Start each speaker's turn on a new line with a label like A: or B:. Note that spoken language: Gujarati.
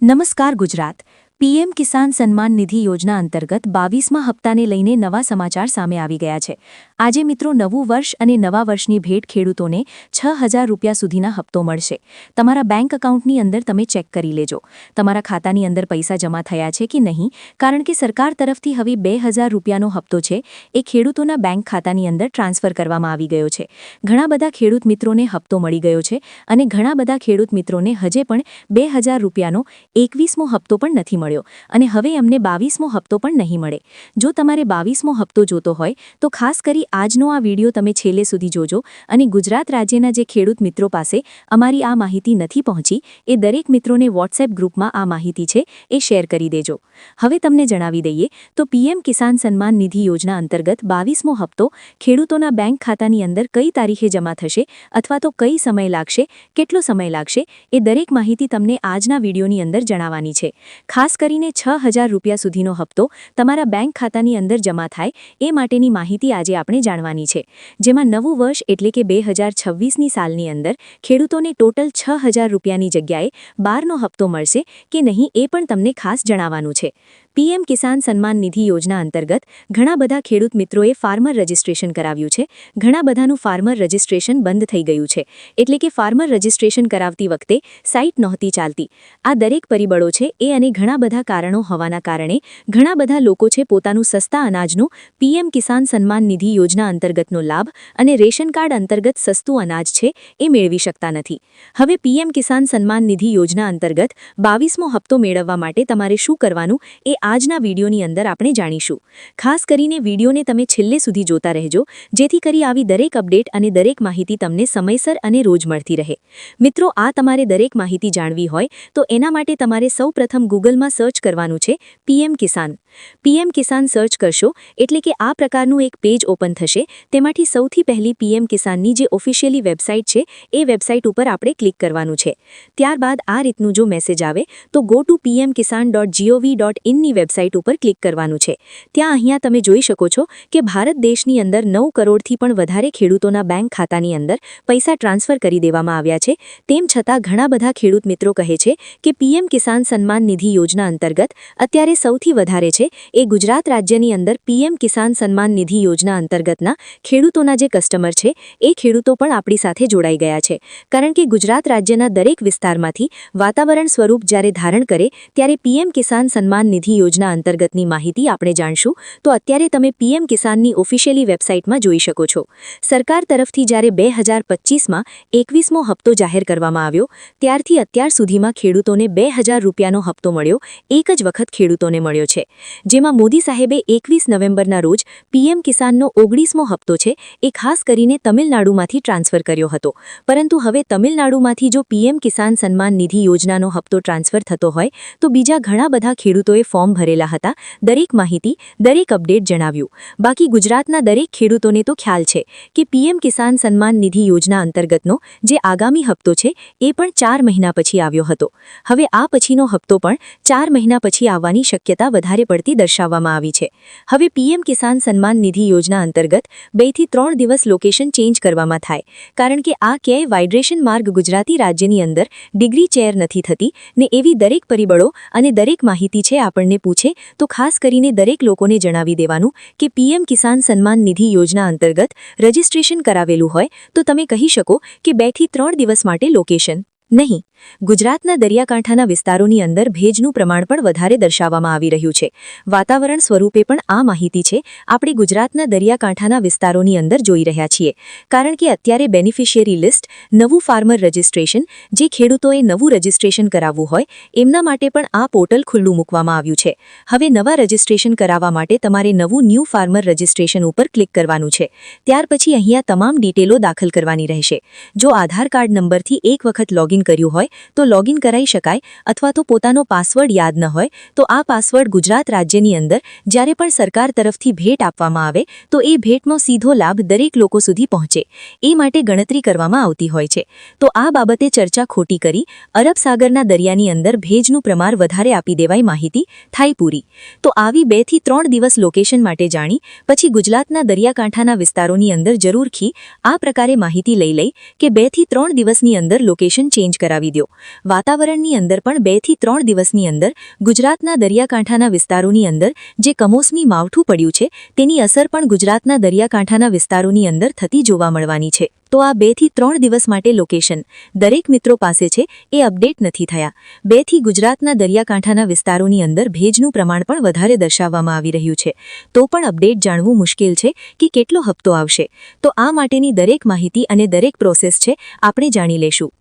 A: નમસ્કાર ગુજરાત પીએમ કિસાન સન્માન નિધિ યોજના અંતર્ગત 22મા હપ્તાને લઈને નવા સમાચાર સામે આવી ગયા છે। આજે મિત્રો નવું વર્ષ અને નવા વર્ષની ભેટ ખેડૂતોને 6000 રૂપિયા સુધીના હપ્તો મળશે। તમારા બેંક એકાઉન્ટની અંદર તમે ચેક કરી લેજો તમારા ખાતાની અંદર પૈસા જમા થયા છે કે નહીં, કારણ કે સરકાર તરફથી હવે 2000 રૂપિયાનો હપ્તો છે એ ખેડૂતોના બેંક ખાતાની અંદર ટ્રાન્સફર કરવામાં આવી ગયો છે। ઘણા બધા ખેડૂત મિત્રોને હપ્તો મળી ગયો છે અને ઘણા બધા ખેડૂત મિત્રોને હજે પણ 2000 રૂપિયાનો 21મો હપ્તો પણ નથી મળ્યો અને હવે અમને 22મો હપ્તો પણ નહીં મળે। જો તમારે 22મો હપ્તો જોતો હોય તો ખાસ કરી આજનો આ વિડિયો તમે છેલ્લે સુધી જોજો અને ગુજરાત રાજ્યના જે ખેડૂત મિત્રો પાસે અમારી આ માહિતી નથી પહોંચી એ દરેક મિત્રોને વોટ્સએપ ગ્રુપમાં આ માહિતી છે એ શેર કરી દેજો। હવે તમને જણાવી દઈએ તો પીએમ કિસાન સન્માન નિધિ યોજના અંતર્ગત 22મો હપ્તો ખેડૂતોના બેંક ખાતાની અંદર કઈ તારીખે જમા થશે અથવા તો કઈ સમય લાગશે, કેટલો સમય લાગશે એ દરેક માહિતી તમને આજના વિડિયોની અંદર જણાવવાની છે। ખાસ કરીને 6000 રૂપિયા સુધીનો હપ્તો તમારા બેંક ખાતાની અંદર જમા થાય એ માટેની માહિતી આજે આપણે જાણવાની છે, જેમાં નવું વર્ષ એટલે કે 2026ની સાલની અંદર ખેડૂતોને ટોટલ 6000 રૂપિયાની જગ્યાએ 12નો હપ્તો મળશે કે નહીં એ પણ તમને ખાસ જણાવવાનું છે। પીએમ કિસાન સન્માન નિધિ યોજના અંતર્ગત ઘણા બધા ખેડૂત મિત્રોએ ફાર્મર રજિસ્ટ્રેશન કરાવ્યું છે। ઘણા બધાનું ફાર્મર રજિસ્ટ્રેશન બંધ થઈ ગયું છે, એટલે કે ફાર્મર રજિસ્ટ્રેશન કરાવતી વખતે સાઇટ નહોતી ચાલતી। આ દરેક પરિબળો છે એ અને ઘણા બધા કારણો હોવાના કારણે ઘણા બધા લોકો છે પોતાનું સસ્તા અનાજનો પીએમ કિસાન સન્માન નિધિ યોજના અંતર્ગતનો લાભ અને રેશન કાર્ડ અંતર્ગત સસ્તું અનાજ છે એ મેળવી શકતા નથી। હવે પીએમ કિસાન સન્માન નિધિ યોજના અંતર્ગત 22મો હપ્તો મેળવવા માટે તમારે શું કરવાનું એ આજના વિડિયોની અંદર આપણે જાણીશું। ખાસ કરીને વિડિયોને તમે છેલ્લે સુધી જોતા રહેજો, જેથી કરી આવી દરેક અપડેટ અને દરેક માહિતી તમને સમયસર અને રોજ મળતી રહે। મિત્રો, આ તમારે દરેક માહિતી જાણવી હોય તો એના માટે તમારે સૌપ્રથમ ગૂગલમાં સર્ચ કરવાનું છે પીએમ કિસાન। પીએમ કિસાન સર્ચ કરશો એટલે કે આ પ્રકારનું એક પેજ ઓપન થશે। તેમાંથી સૌથી પહેલી પીએમ કિસાનની જે ઓફિશિયલી વેબસાઇટ છે એ વેબસાઇટ ઉપર આપણે ક્લિક કરવાનું છે। ત્યારબાદ આ રીતનું જો મેસેજ આવે તો go to pmkisan.gov.in ની વેબસાઇટ ઉપર ક્લિક કરવાનું છે। ત્યાં અહીંયા તમે જોઈ શકો છો કે ભારત દેશની અંદર 9 કરોડથી પણ વધારે ખેડૂતોના બેંક ખાતાની અંદર પૈસા ટ્રાન્સફર કરી દેવામાં આવ્યા છે। તેમ છતાં ઘણા બધા ખેડૂત મિત્રો કહે છે કે પીએમ કિસાન સન્માન નિધિ યોજના અંતર્ગત અત્યારે સૌથી વધારે છે એ ગુજરાત રાજ્યની અંદર પીએમ કિસાન સન્માન નિધિ યોજના અંતર્ગતના ખેડૂતોના જે કસ્ટમર છે એ ખેડૂતો પણ આપણી સાથે જોડાઈ ગયા છે, કારણ કે ગુજરાત રાજ્યના દરેક વિસ્તારમાંથી વાતાવરણ સ્વરૂપ જ્યારે ધારણ કરે ત્યારે પીએમ કિસાન સન્માન નિધિ યોજના અંતર્ગતની માહિતી આપણે જાણશું। તો અત્યારે તમે પીએમ કિસાનની ઓફિશિયલી વેબસાઇટમાં જોઈ શકો છો। સરકાર તરફથી જ્યારે 2025માં 21મો હપ્તો જાહેર કરવામાં આવ્યો ત્યારથી અત્યાર સુધીમાં ખેડૂતોને 2000 રૂપિયાનો હપ્તો મળ્યો, એક જ વખત ખેડૂતોને મળ્યો છે, જેમાં મોદી સાહેબે 21 નવેમ્બરના રોજ પીએમ કિસાનનો 19મો હપ્તો છે એ ખાસ કરીને તમિલનાડુમાંથી ટ્રાન્સફર કર્યો હતો। પરંતુ હવે તમિલનાડુમાંથી જો પીએમ કિસાન સન્માન નિધિ યોજનાનો હપ્તો ટ્રાન્સફર થતો હોય તો બીજા ઘણા બધા ખેડૂતોએ ફોર્મ ભરેલા હતા, દરેક માહિતી દરેક અપડેટ જણાવ્યું। બાકી ગુજરાતના દરેક ખેડૂતોને તો ખ્યાલ છે કે પીએમ કિસાન સન્માન નિધિ યોજના અંતર્ગતનો જે આગામી હપ્તો છે એ પણ 4 મહિના પછી આવ્યો હતો। હવે આ પછીનો હપ્તો પણ 4 મહિના પછી આવવાની શક્યતા વધારે પડતી દર્શાવવામાં આવી છે। હવે પીએમ કિસાન સન્માન નિધિ યોજના અંતર્ગત 2 થી 3 દિવસ લોકેશન ચેન્જ કરવામાં થાય, કારણ કે આ ક્યાંય વાઇબ્રેશન માર્ગ ગુજરાતી રાજ્યની અંદર ડિગ્રી ચેર નથી થતી ને એવી દરેક પરિબળો અને દરેક માહિતી છે આપણને પૂછે તો ખાસ કરીને દરેક લોકોને જણાવી દેવાનું કે પીએમ કિસાન સન્માન નિધિ યોજના અંતર્ગત રજિસ્ટ્રેશન કરાવેલું હોય તો તમે કહી શકો કે 2 થી 3 દિવસ માટે લોકેશન નહીં। ગુજરાતના દરિયાકાંઠાના વિસ્તારોની અંદર ભેજનું પ્રમાણ પણ વધારે દર્શાવવામાં આવી રહ્યું છે। વાતાવરણ સ્વરૂપે પણ આ માહિતી છે આપણે ગુજરાતના દરિયાકાંઠાના વિસ્તારોની અંદર જોઈ રહ્યા છીએ, કારણ કે અત્યારે બેનિફિશિયરી લિસ્ટ, નવું ફાર્મર રજિસ્ટ્રેશન, જે ખેડૂતોએ નવું રજિસ્ટ્રેશન કરાવવું હોય એમના માટે પણ આ પોર્ટલ ખુલ્લું મૂકવામાં આવ્યું છે। હવે નવા રજિસ્ટ્રેશન કરાવવા માટે તમારે નવું ન્યૂ ફાર્મર રજિસ્ટ્રેશન ઉપર ક્લિક કરવાનું છે। ત્યાર પછી અહીંયા તમામ ડિટેલો દાખલ કરવાની રહેશે। જો આધાર કાર્ડ નંબરથી એક વખત લોગિન કર્યું હોય તો લોગિન કરાઈ શકાય, અથવા તો પોતાનો પાસવર્ડ યાદ ન હોય તો આ પાસવર્ડ ગુજરાત રાજ્યની અંદર જ્યારે પણ સરકાર તરફથી ભેટ આપવામાં આવે તો એ ભેટનો સીધો લાભ દરેક લોકો સુધી પહોંચે એ માટે ગણતરી કરવામાં આવતી હોય છે। તો આ બાબતે ચર્ચા ખોટી કરી અરબ સાગરના દરિયાની અંદર ભેજનું પ્રમાણ વધારે આપી દેવાય માહિતી થાય પૂરી। તો આવી 2 થી 3 દિવસ લોકેશન માટે જાણી પછી ગુજરાતના દરિયાકાંઠાના વિસ્તારોની અંદર જરૂરથી આ પ્રકારે માહિતી લઈ કે 2 થી 3 દિવસની અંદર લોકેશન ચેન્જ ચેન્જ કરાવી દો. વાતાવરણની અંદર પણ 2 થી 3 દિવસની અંદર ગુજરાતના દરિયાકાંઠાના વિસ્તારોની અંદર જે કમોસમી માવઠું પડ્યું છે તેની અસર પણ ગુજરાતના દરિયાકાંઠાના વિસ્તારોની અંદર થતી જોવા મળવાની છે. તો આ 2 થી 3 દિવસ માટે લોકેશન દરેક મિત્રો પાસે છે એ અપડેટ નથી થયા. 2 થી ગુજરાતના દરિયાકાંઠાના વિસ્તારોની અંદર ભેજનું પ્રમાણ પણ વધારે દર્શાવવામાં આવી રહ્યું છે. તો પણ અપડેટ જાણવું મુશ્કેલ છે કે કેટલો હપ્તો આવશે. તો આ માટેની દરેક માહિતી અને દરેક પ્રોસેસ છે આપણે જાણી લેશું.